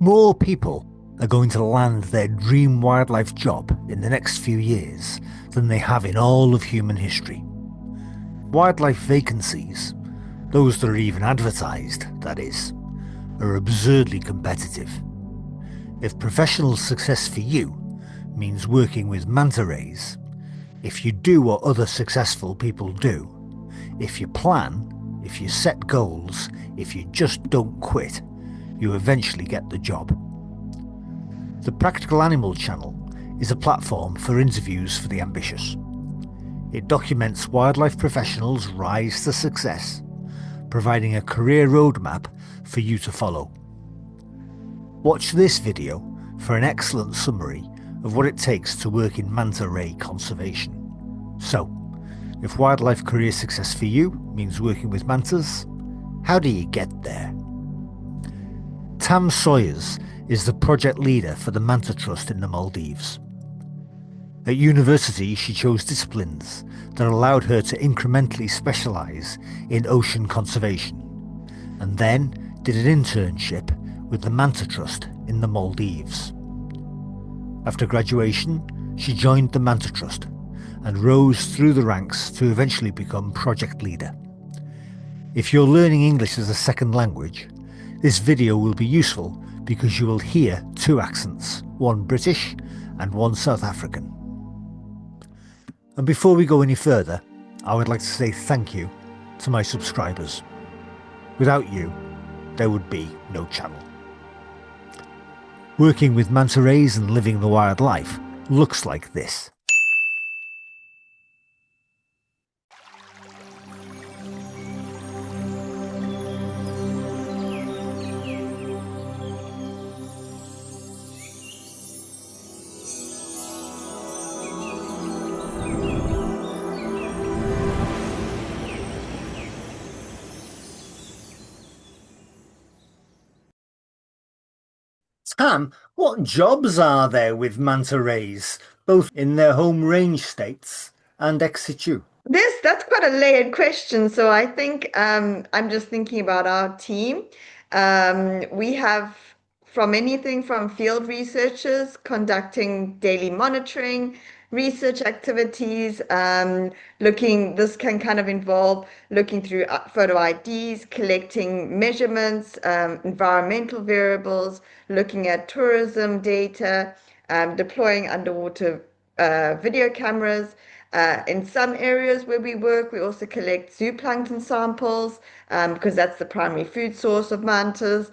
More people are going to land their dream wildlife job in the next few years than they have in all of human history. Wildlife vacancies, those that are even advertised, that is, are absurdly competitive. If professional success for you means working with manta rays, if you do what other successful people do, if you plan, if you set goals, if you just don't quit, you eventually get the job. The Practical Animal channel is a platform for interviews for the ambitious. It documents wildlife professionals' rise to success, providing a career roadmap for you to follow. Watch this video for an excellent summary of what it takes to work in manta ray conservation. So, if wildlife career success for you means working with mantas, how do you get there? Tam Sawyers is the project leader for the Manta Trust in the Maldives. At university, she chose disciplines that allowed her to incrementally specialise in ocean conservation, and then did an internship with the Manta Trust in the Maldives. After graduation, she joined the Manta Trust and rose through the ranks to eventually become project leader. If you're learning English as a second language, this video will be useful because you will hear two accents, one British and one South African. And before we go any further, I would like to say thank you to my subscribers. Without you, there would be no channel. Working with manta rays and living the wild life looks like this. Tam, what jobs are there with manta rays, both in their home range states and ex situ? That's quite a layered question. So I think I'm just thinking about our team. We have from anything from field researchers conducting daily monitoring, research activities, this can kind of involve looking through photo IDs, collecting measurements, environmental variables, looking at tourism data, deploying underwater video cameras. In some areas where we work, we also collect zooplankton samples because that's the primary food source of mantas.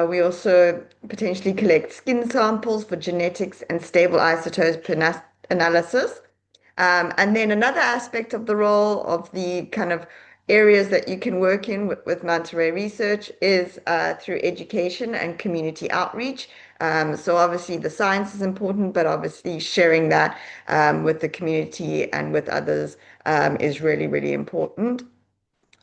We also potentially collect skin samples for genetics and stable isotope analysis. And then another aspect of the role of the kind of areas that you can work in with manta ray research is through education and community outreach. So obviously the science is important, but obviously sharing that with the community and with others is really, really important.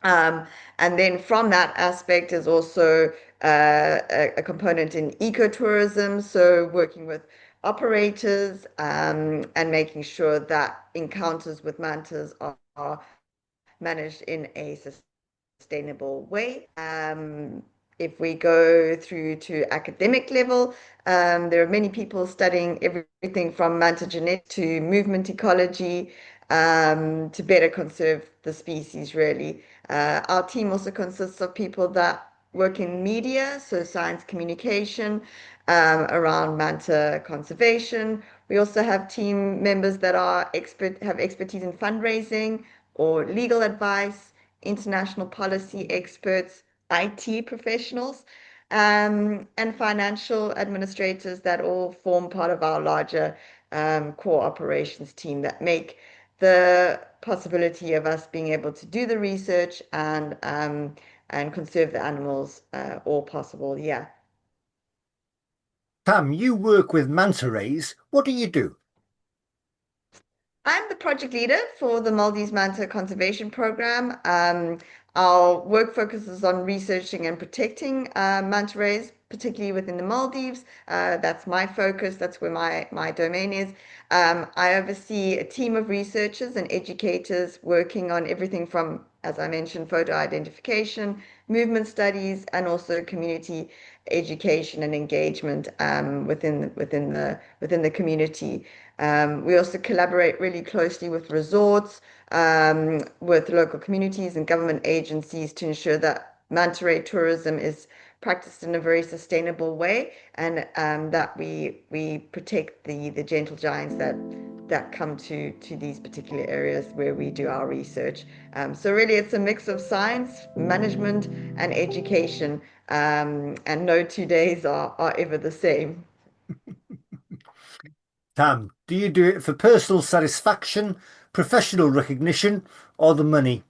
Um, and then from that aspect is also a component in ecotourism, so working with operators and making sure that encounters with mantas are managed in a sustainable way. If we go through to academic level, there are many people studying everything from manta genetics to movement ecology to better conserve the species, really. Our team also consists of people that work in media, so science communication, around manta conservation. We also have team members that have expertise in fundraising or legal advice, international policy experts, IT professionals, and financial administrators that all form part of our larger core operations team that make the possibility of us being able to do the research and conserve the animals all possible. Yeah. Tam, you work with manta rays. What do you do? I'm the project leader for the Maldives Manta Conservation Program. Our work focuses on researching and protecting manta rays, particularly within the Maldives. That's my focus. That's where my domain is. I oversee a team of researchers and educators working on everything from, as I mentioned, photo identification, movement studies, and also community education and engagement within the community. We also collaborate really closely with resorts, with local communities and government agencies to ensure that manta ray tourism is practiced in a very sustainable way, and that we protect the gentle giants that come to these particular areas where we do our research. So really, it's a mix of science, management, and education, and no 2 days are ever the same. Tam, do you do it for personal satisfaction, professional recognition, or the money?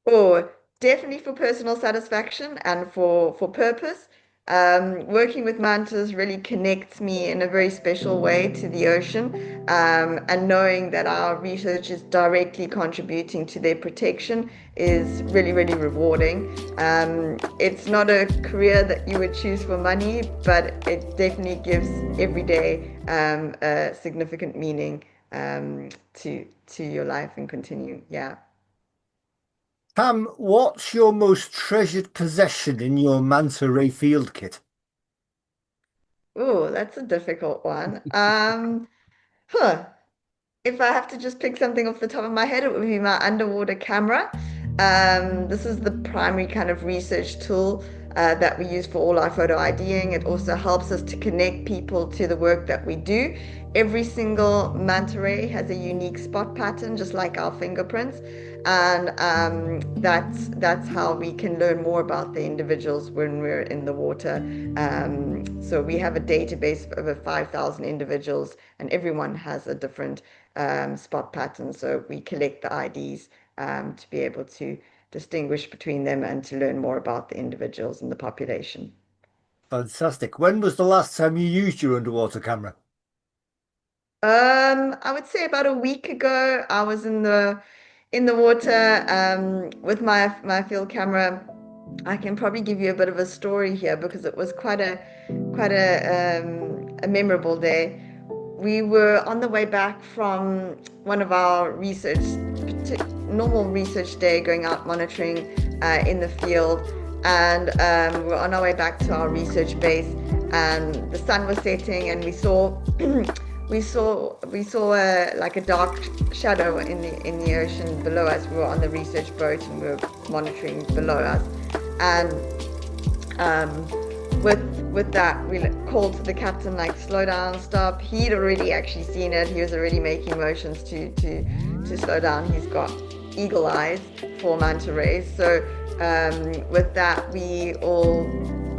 Oh, definitely for personal satisfaction and for purpose. Working with mantas really connects me in a very special way to the ocean, and knowing that our research is directly contributing to their protection is really, really rewarding. It's not a career that you would choose for money, but it definitely gives every day a significant meaning to your life and continue. Yeah. Tam, what's your most treasured possession in your manta ray field kit? Oh, that's a difficult one. Huh. If I have to just pick something off the top of my head, it would be my underwater camera. This is the primary kind of research tool that we use for all our photo IDing. It also helps us to connect people to the work that we do. Every single manta ray has a unique spot pattern, just like our fingerprints, and that's how we can learn more about the individuals when we're in the water. So we have a database of over 5,000 individuals, and everyone has a different spot pattern. So we collect the IDs to be able to distinguish between them and to learn more about the individuals in the population. Fantastic. When was the last time you used your underwater camera? I would say about a week ago, I was in the water with my field camera. I can probably give you a bit of a story here because it was quite a memorable day. We were on the way back from one of our normal research day, going out monitoring in the field, and we were on our way back to our research base, and the sun was setting, and we saw we saw like a dark shadow in the ocean below us. We were on the research boat and we were monitoring below us, and um, with that, we called to the captain, like, slow down, stop. He'd already actually seen it. He was already making motions to slow down. He's got eagle eyes for manta rays. So with that, we all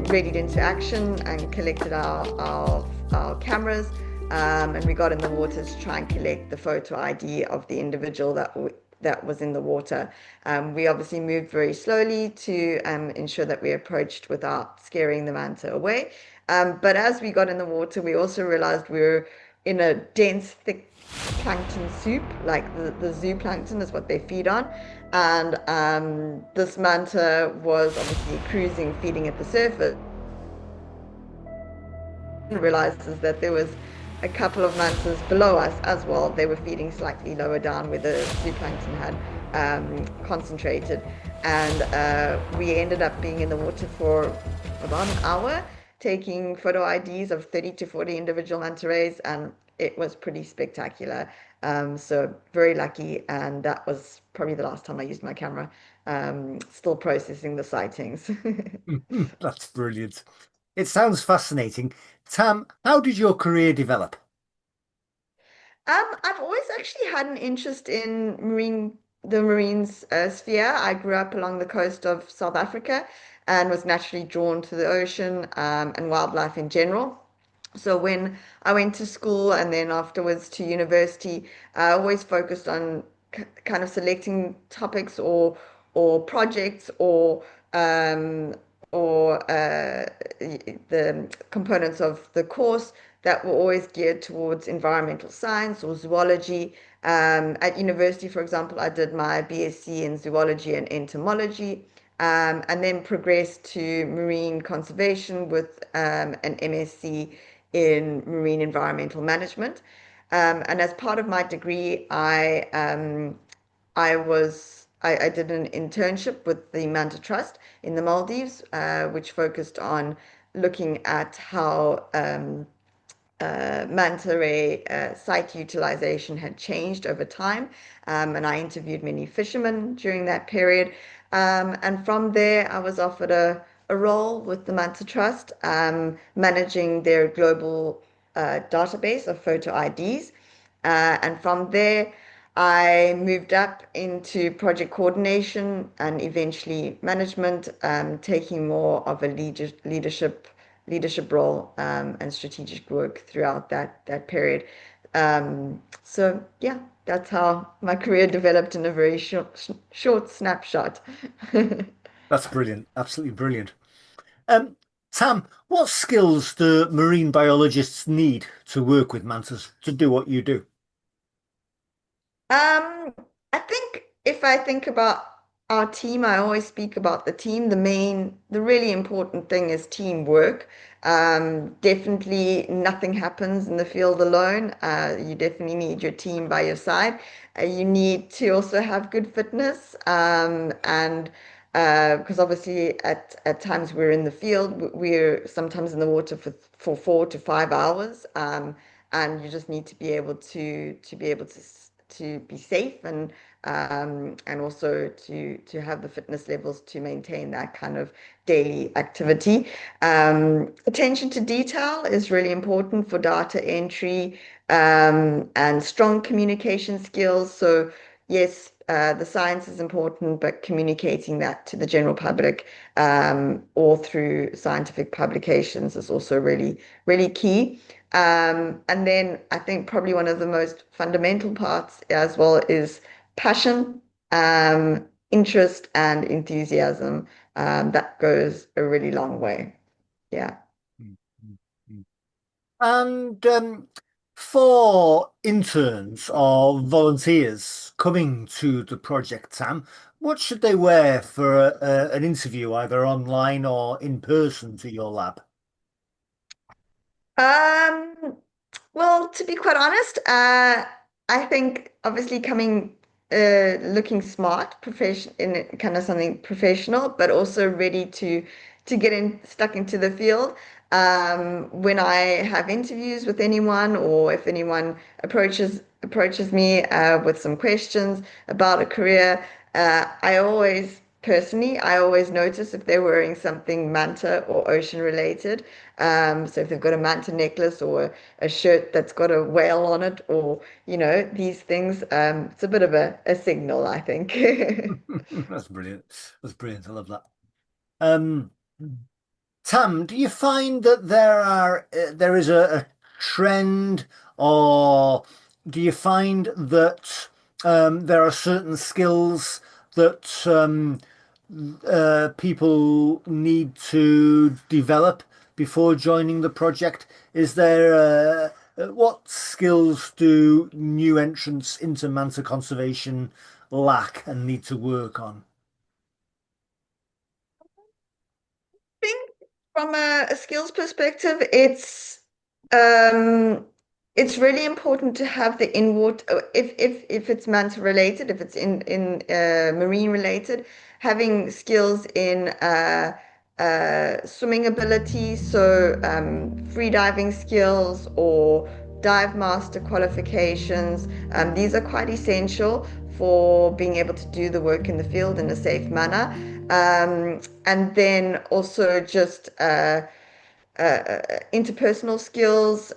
readied into action and collected our cameras. And we got in the water to try and collect the photo ID of the individual that was in the water. We obviously moved very slowly to ensure that we approached without scaring the manta away. But as we got in the water, we also realized we were in a dense, thick plankton soup, like the zooplankton is what they feed on. And this manta was obviously cruising, feeding at the surface. Realizes that there was a couple of mantas below us as well. They were feeding slightly lower down where the zooplankton had concentrated. And we ended up being in the water for about an hour, taking photo IDs of 30 to 40 individual manta rays, and it was pretty spectacular. So very lucky, and that was probably the last time I used my camera. Still processing the sightings. That's brilliant. It sounds fascinating. Tam, how did your career develop? I've always actually had an interest in the marines sphere. I grew up along the coast of South Africa and was naturally drawn to the ocean and wildlife in general. So when I went to school and then afterwards to university, I always focused on kind of selecting topics or projects um, or the components of the course that were always geared towards environmental science or zoology. At university, for example, I did my BSc in zoology and entomology, and then progressed to marine conservation with an MSc in marine environmental management. And as part of my degree, I was I did an internship with the Manta Trust in the Maldives, which focused on looking at how manta ray site utilization had changed over time. And I interviewed many fishermen during that period. And from there, I was offered a role with the Manta Trust, managing their global database of photo IDs. And from there, I moved up into project coordination and eventually management, taking more of a leadership role and strategic work throughout that period. So yeah, that's how my career developed in a very short snapshot. That's brilliant. Absolutely brilliant. Um, Tam, what skills do marine biologists need to work with mantas to do what you do? Um, I think if I think about our team, I always speak about the team. The really important thing is teamwork. Definitely nothing happens in the field alone. You definitely need your team by your side. You need to also have good fitness, and because obviously at times we're in the field, we're sometimes in the water for 4 to 5 hours, and you just need to be able to be safe and also to have the fitness levels to maintain that kind of daily activity. Attention to detail is really important for data entry, and strong communication skills. So yes, the science is important, but communicating that to the general public, or through scientific publications is also really key. And then I think probably one of the most fundamental parts as well is passion, interest, and enthusiasm. That goes a really long way. Yeah. Mm, mm, mm. And for interns or volunteers coming to the project, Tam, what should they wear for an interview, either online or in person to your lab? Um, well, to be quite honest, I think obviously coming looking smart, profession in kind of something professional, but also ready to get in stuck into the field. When I have interviews with anyone, or if anyone approaches me with some questions about a career, I always notice if they're wearing something manta or ocean related. So if they've got a manta necklace or a shirt that's got a whale on it, or these things, it's a bit of a signal, I think. That's brilliant. That's brilliant. I love that. Um, Tam, do you find that there is a trend, or do you find that there are certain skills that people need to develop before joining the project? Is there what skills do new entrants into manta conservation lack and need to work on? Think from a skills perspective, um it's really important to have the inward if it's manta related, if it's in marine related, having skills in swimming ability, so free diving skills or dive master qualifications. These are quite essential for being able to do the work in the field in a safe manner. And then also just interpersonal skills,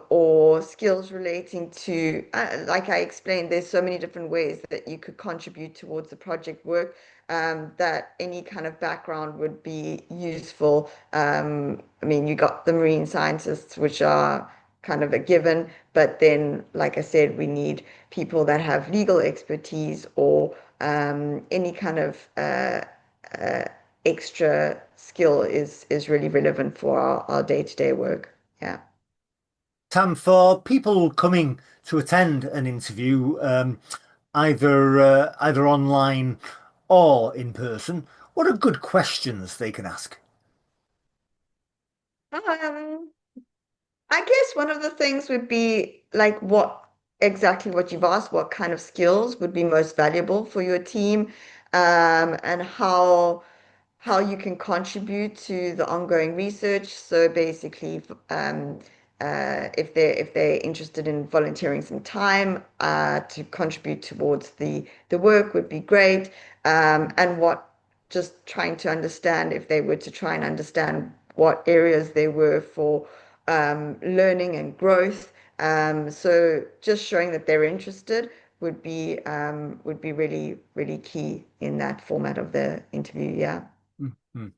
or skills relating to, like I explained, there's so many different ways that you could contribute towards the project work, that any kind of background would be useful. I mean, you got the marine scientists, which are kind of a given, but then, like I said, we need people that have legal expertise or any kind of uh, extra skill is really relevant for our day-to-day work. Yeah. Tam, for people coming to attend an interview, either online or in person, what are good questions they can ask? Um, I guess one of the things would be like, exactly what you've asked, what kind of skills would be most valuable for your team, and how you can contribute to the ongoing research. So basically, if they're interested in volunteering some time to contribute towards the work would be great. And what just trying to understand if they were to try and understand what areas they were for learning and growth. So just showing that they're interested would be really, really key in that format of the interview. Yeah. Mhm.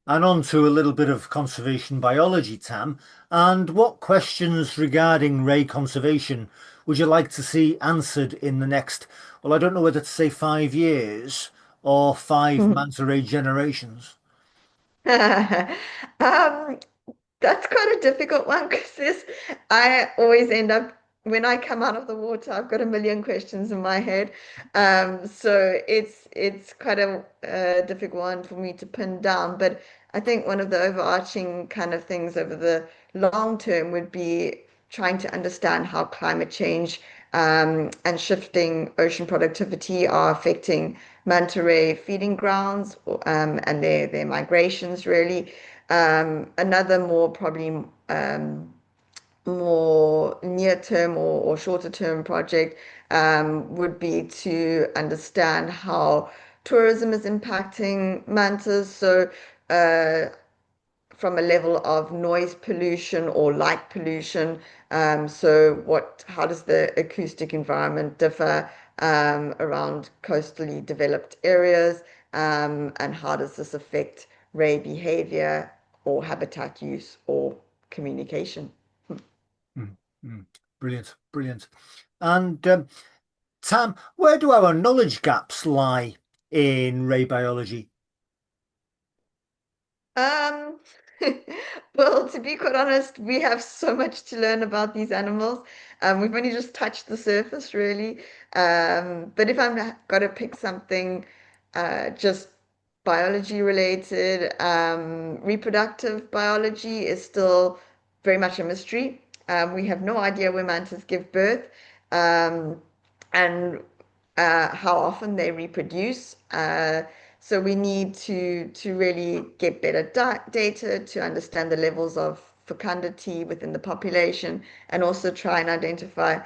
And on to a little bit of conservation biology, Tam. And what questions regarding ray conservation would you like to see answered in the next, well, I don't know whether to say 5 years or five manta ray generations? Um, That's quite a difficult one because this, I always end up, when I come out of the water, I've got a million questions in my head. So it's quite a difficult one for me to pin down. But I think one of the overarching kind of things over the long term would be trying to understand how climate change and shifting ocean productivity are affecting manta ray feeding grounds and their migrations really. Another more probably more near-term or shorter-term project would be to understand how tourism is impacting mantas. So from a level of noise pollution or light pollution. How does the acoustic environment differ around coastally developed areas? And how does this affect ray behavior or habitat use or communication? Mm, mm. Brilliant, brilliant. And Tam, where do our knowledge gaps lie in ray biology? Um, well, to be quite honest, we have so much to learn about these animals. We've only just touched the surface, really. But if I'm got to pick something, just biology related, reproductive biology is still very much a mystery. We have no idea where mantas give birth, um, and how often they reproduce. So we need to really get better data to understand the levels of fecundity within the population and also try and identify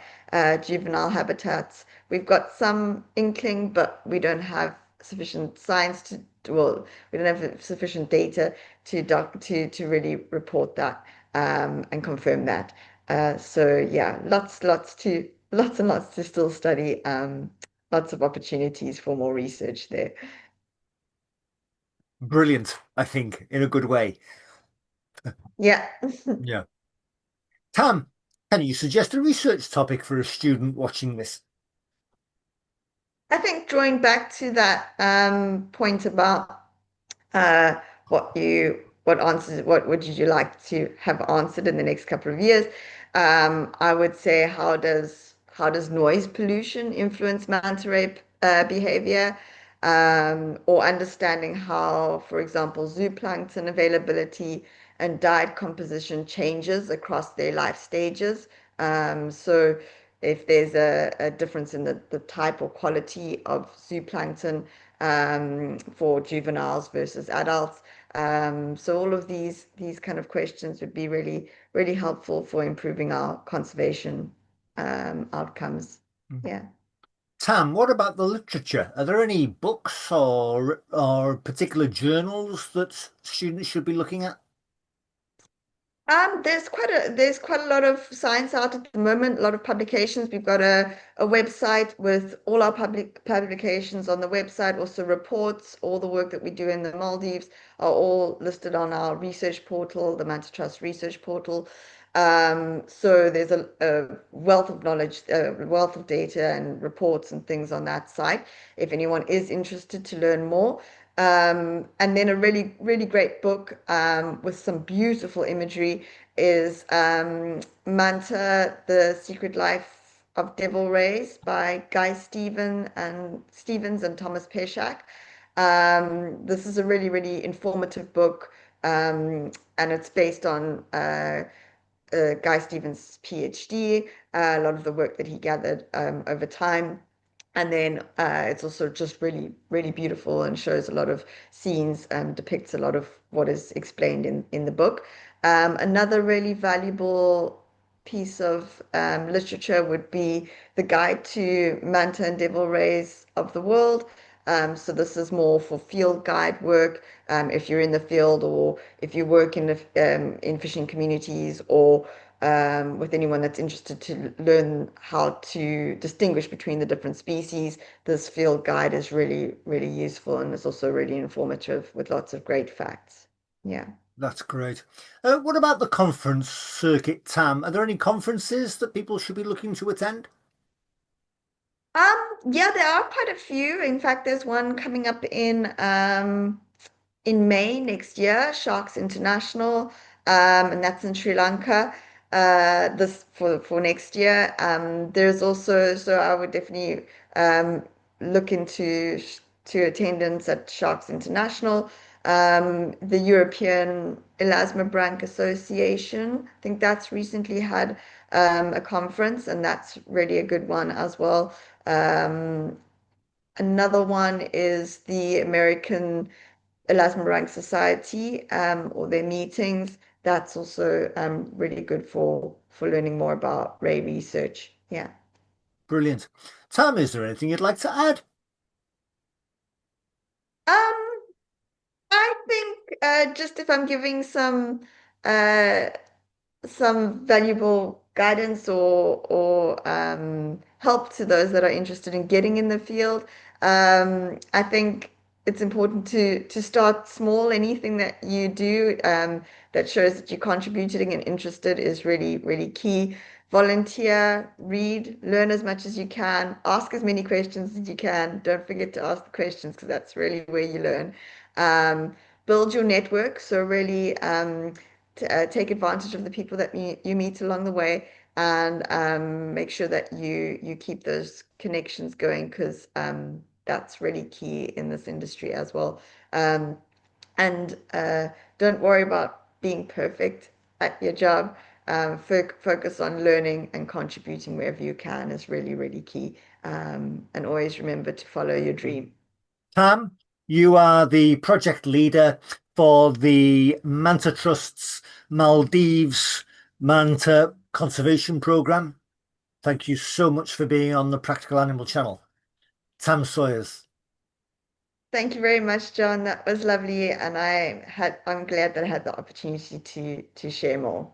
juvenile habitats. We've got some inkling, but we don't have sufficient science well, we don't have sufficient data to really report that and confirm that. So yeah, lots and lots to still study. Lots of opportunities for more research there. Brilliant, I think, in a good way. Yeah. Yeah. Tam, can you suggest a research topic for a student watching this? I think drawing back to that point about uh, what would you like to have answered in the next couple of years? I would say how does noise pollution influence manta ray behavior? Or understanding how, for example, zooplankton availability and diet composition changes across their life stages. So if there's a difference in the type or quality of zooplankton for juveniles versus adults. So all of these kind of questions would be really, really helpful for improving our conservation outcomes. Yeah. Tam, what about the literature? Are there any books or particular journals that students should be looking at? There's quite a lot of science out at the moment, a lot of publications. We've got a website with all our public publications on the website, also reports, all the work that we do in the Maldives are all listed on our research portal, the Manta Trust research portal. So there's a wealth of knowledge, a wealth of data and reports and things on that site if anyone is interested to learn more. And then a really, really great book with some beautiful imagery is Manta, The Secret Life of Devil Rays by Guy Stevens and Thomas Peshak. This is a really, really informative book, and it's based on Guy Stevens' PhD, a lot of the work that he gathered over time. And then it's also just really, really beautiful and shows a lot of scenes and depicts a lot of what is explained in the book. Another really valuable piece of literature would be the guide to Manta and Devil Rays of the world. So this is more for field guide work, if you're in the field or if you work in fishing communities or with anyone that's interested to learn how to distinguish between the different species. This field guide is really, really useful and is also really informative with lots of great facts. Yeah. That's great. What about the conference circuit, Tam? Are there any conferences that people should be looking to attend? Yeah, there are quite a few. In fact, there's one coming up in May next year, Sharks International, and that's in Sri Lanka. This for next year. There's also, so I would definitely look into to attendance at Sharks International. The European Elasmobranch Association, I think that's recently had a conference, and that's really a good one as well. Um, Another one is the American Elasmobranch Society, or their meetings. That's also really good for learning more about ray research. Yeah. Brilliant. Tam, is there anything you'd like to add? Um, I think just if I'm giving uh, some valuable guidance or help to those that are interested in getting in the field. I think it's important to start small. Anything that you do that shows that you're contributing and interested is really, really key. Volunteer, read, learn as much as you can, ask as many questions as you can. Don't forget to ask the questions because that's really where you learn. Um, Build your network. So really take advantage of the people that you meet along the way and make sure that you keep those connections going because that's really key in this industry as well. Um, and don't worry about being perfect at your job. Focus on learning and contributing wherever you can is really, really key. And always remember to follow your dream. Tam, you are the project leader for the Manta Trust's Maldives Manta Conservation Program. Thank you so much for being on the Practical Animal Channel. Tam Sawyers. Thank you very much, John. That was lovely, and I'm glad that I had the opportunity to share more.